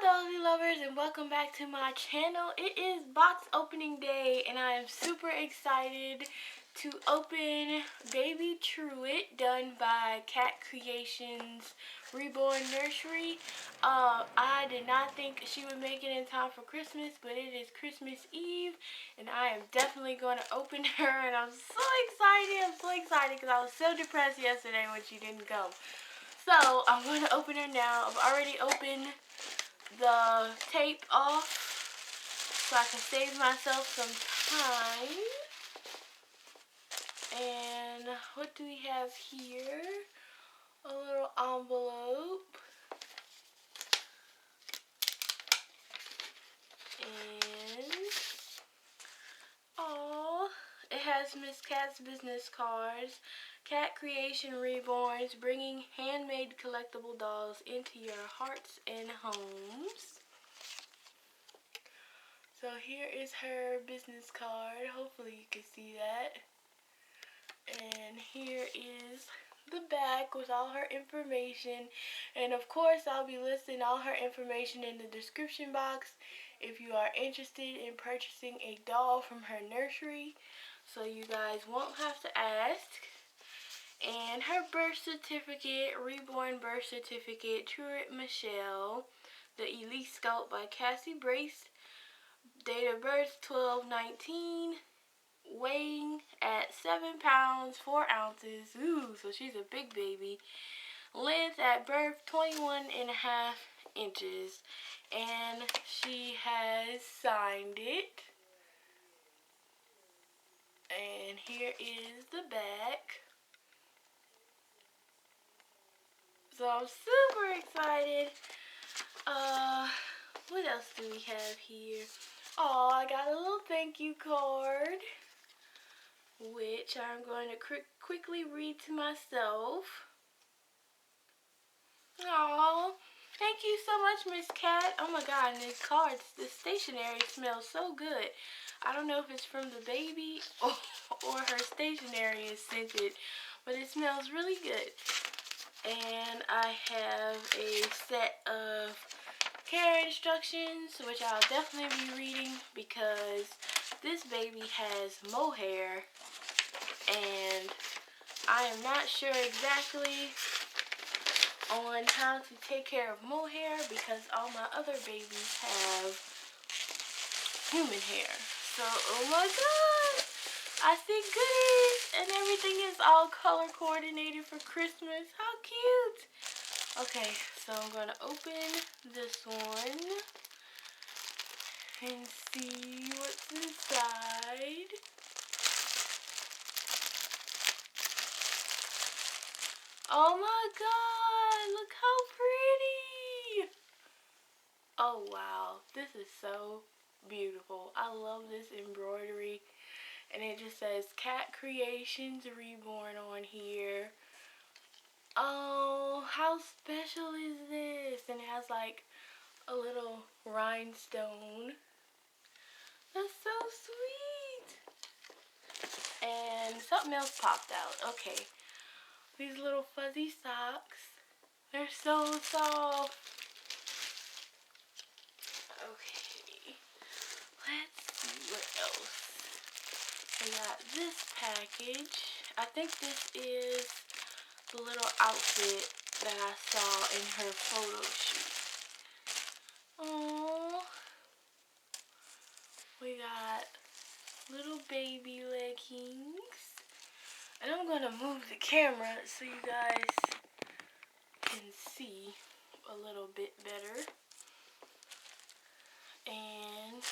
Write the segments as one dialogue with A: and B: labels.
A: dolly lovers, and welcome back to my channel. It is box opening day and I am super excited to open baby Truett, done by CatsCreation's Reborn Nursery. I did not think she would make it in time for Christmas, but it is Christmas Eve and I am definitely going to open her, and I'm so excited because I was so depressed yesterday when she didn't come. So I'm going to open her now. I've already opened the tape off so I can save myself some time. And what do we have here? A little envelope. And it has Miss Cat's business cards. CatsCreation Reborns, bringing handmade collectible dolls into your hearts and homes. So here is her business card. Hopefully you can see that. And here is the back with all her information. And of course I'll be listing all her information in the description box if you are interested in purchasing a doll from her nursery, so you guys won't have to ask. And her birth certificate, Reborn birth certificate, Truett Michelle, the Elyse Sculpt by Cassie Brace, date of birth 12/19, weighing at 7 pounds 4 ounces. Ooh, so she's a big baby. Length at birth 21.5 inches, and she has signed it. And here is the back. So I'm super excited. What else do we have here? Oh, I got a little thank you card, which I'm going to quickly read to myself. Oh, thank you so much, Miss Cat. Oh my God, and this card, the stationery smells so good. I don't know if it's from the baby or her stationery is scented, but it smells really good. And I have a set of care instructions, which I'll definitely be reading because this baby has mohair, and I am not sure exactly on how to take care of mohair because all my other babies have human hair. So, oh my God, I see goodies, and everything is all color coordinated for Christmas. How cute. Okay, so I'm going to open this one and see what's inside. Oh my God, look how pretty. Oh wow, this is so beautiful. I love this embroidery. And it just says CatsCreations Reborn on here. Oh, how special is this? And it has like a little rhinestone. That's so sweet. And something else popped out. Okay. These little fuzzy socks. They're so soft. Okay. Let's see what else. We got this package. I think this is the little outfit that I saw in her photo shoot. Oh, we got little baby leggings. And I'm going to move the camera so you guys can see a little bit better. And,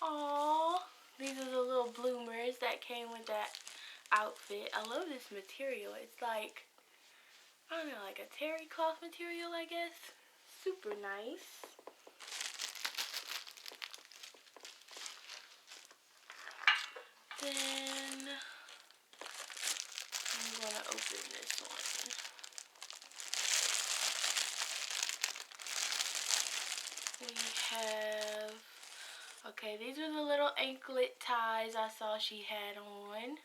A: aww, these are the little bloomers that came with that outfit. I love this material. It's like, I don't know, like a terry cloth material, I guess. Super nice. Then I'm going to open this one. We have, okay, these are the little anklet ties I saw she had on.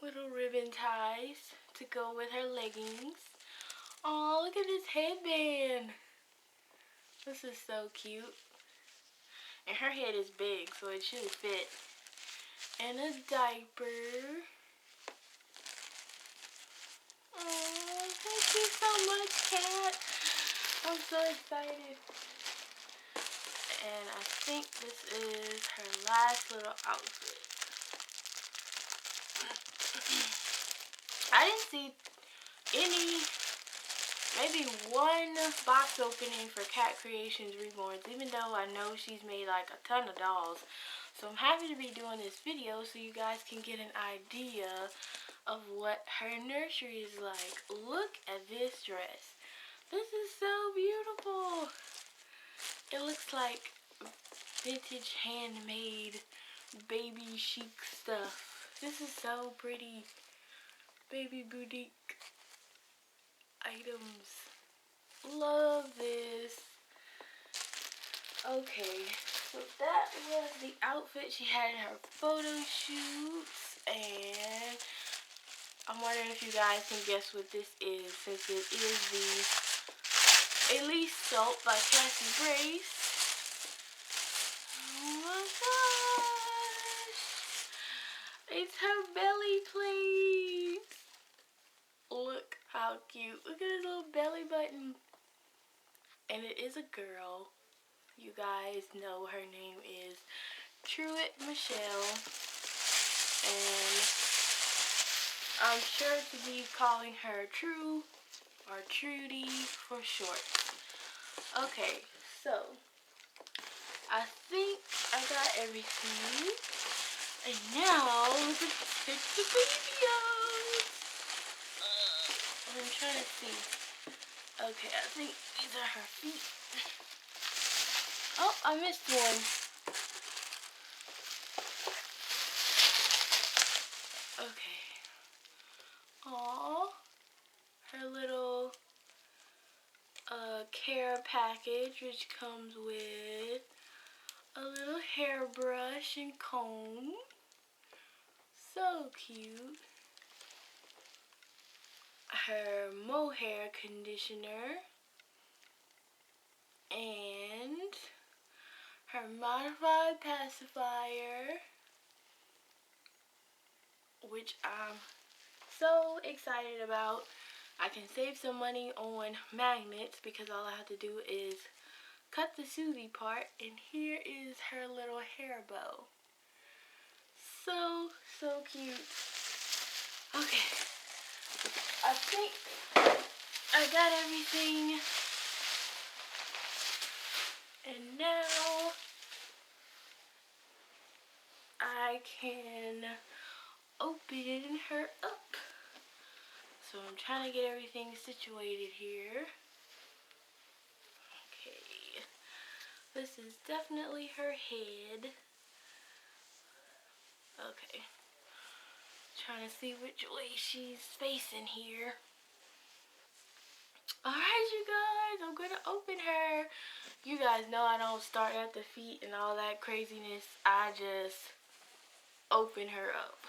A: Little ribbon ties to go with her leggings. Oh, look at this headband. This is so cute. And her head is big, so it should fit. And a diaper. Oh, thank you so much, Cat. I'm so excited. And I think this is her last little outfit. I didn't see any, maybe one box opening for CatsCreation's Reborns, even though I know she's made like a ton of dolls. So I'm happy to be doing this video so you guys can get an idea of what her nursery is like. Look at this dress. This is so beautiful. It looks like vintage handmade baby chic stuff. This is so pretty. Baby boutique items. Love this. Okay, so that was the outfit she had in her photo shoots, and I'm wondering if you guys can guess what this is, since it is the Elyse Sculpt by Cassie. Oh my gosh! It's her belly plate. Look how cute. Look at his little belly button. And it is a girl. You guys know her name is Truett Michelle. And I'm sure to be calling her True or Trudy for short. Okay, so I think I got everything. And now let's take the baby out. I'm trying to see. Okay, I think these are her feet. Oh, I missed one. Okay. Aww. Her little care package, which comes with a little hairbrush and comb. So cute. Her mohair conditioner. And her modified pacifier, which I'm so excited about. I can save some money on magnets because all I have to do is cut the Susie part, and here is her little hair bow. So cute. Okay, I think I got everything. And now I can open her up. So I'm trying to get everything situated here. Okay. This is definitely her head. Okay. Trying to see which way she's facing here. Alright, you guys, I'm gonna open her. You guys know I don't start at the feet and all that craziness. I just open her up.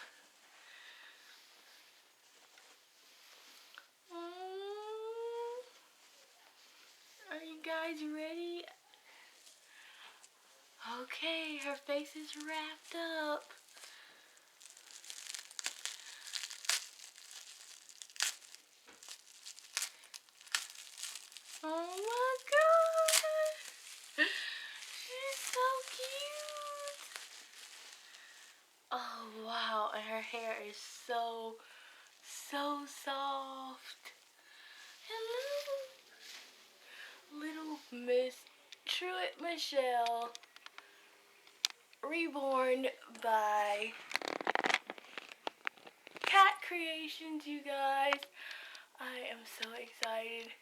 A: Are you guys ready? Okay, her face is wrapped up. Oh my god! She's so cute! Oh wow, and her hair is so soft. Hello! Little Miss Truett Michelle. Reborn by CatsCreation, you guys. I am so excited.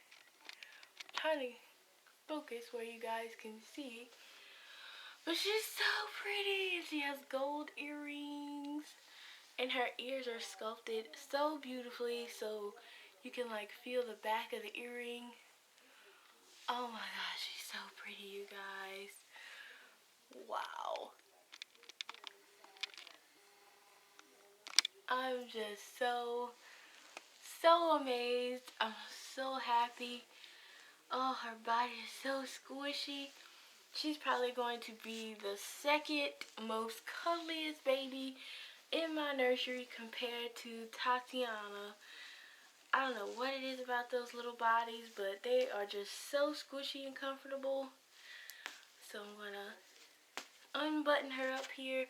A: I'm trying to focus where you guys can see. But she's so pretty. She has gold earrings. And her ears are sculpted so beautifully, so you can like feel the back of the earring. Oh my gosh, she's so pretty, you guys. Wow. I'm just so amazed. I'm so happy. Oh, her body is so squishy. She's probably going to be the second most cuddliest baby in my nursery compared to Tatiana. I don't know what it is about those little bodies, but they are just so squishy and comfortable. So I'm gonna unbutton her up here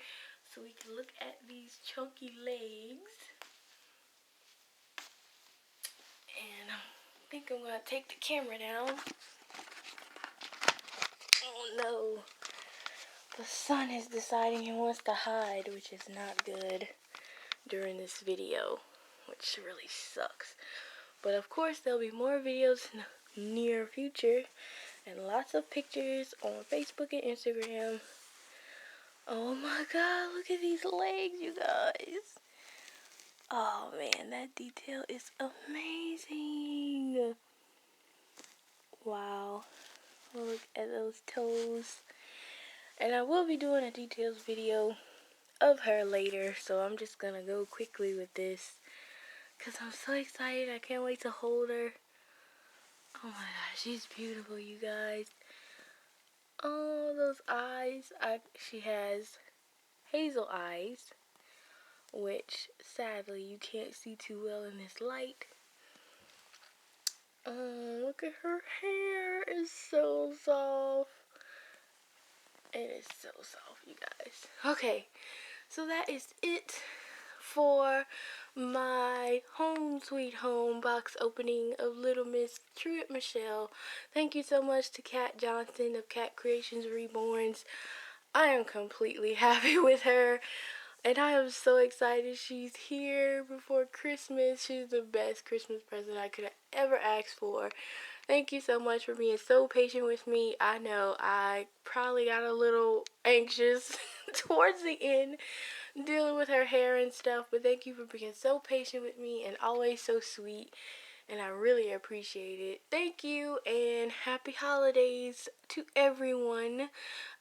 A: so we can look at these chunky legs. And I think I'm gonna take the camera down. Oh no. The sun is deciding he wants to hide, which is not good during this video, which really sucks. But of course, there'll be more videos in the near future and lots of pictures on Facebook and Instagram. Oh my god, look at these legs, you guys. Oh man, that detail is amazing. Wow. Look at those toes. And I will be doing a details video of her later, so I'm just gonna go quickly with this because I'm so excited. I can't wait to hold her. Oh my gosh, she's beautiful, you guys. Oh, those eyes. She has hazel eyes, which sadly you can't see too well in this light. Look at her hair. It's so soft. It is so soft, you guys. Okay, so that is it for my home sweet home box opening of Little Miss Truett Michelle. Thank you so much to Kat Johnson of CatsCreation Reborns. I am completely happy with her, and I am so excited she's here before Christmas. She's the best Christmas present I could have ever asked for. Thank you so much for being so patient with me. I know I probably got a little anxious towards the end dealing with her hair and stuff, but thank you for being so patient with me and always so sweet, and I really appreciate it. Thank you, and happy holidays to everyone,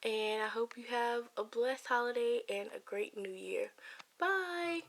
A: and I hope you have a blessed holiday and a great new year. Bye!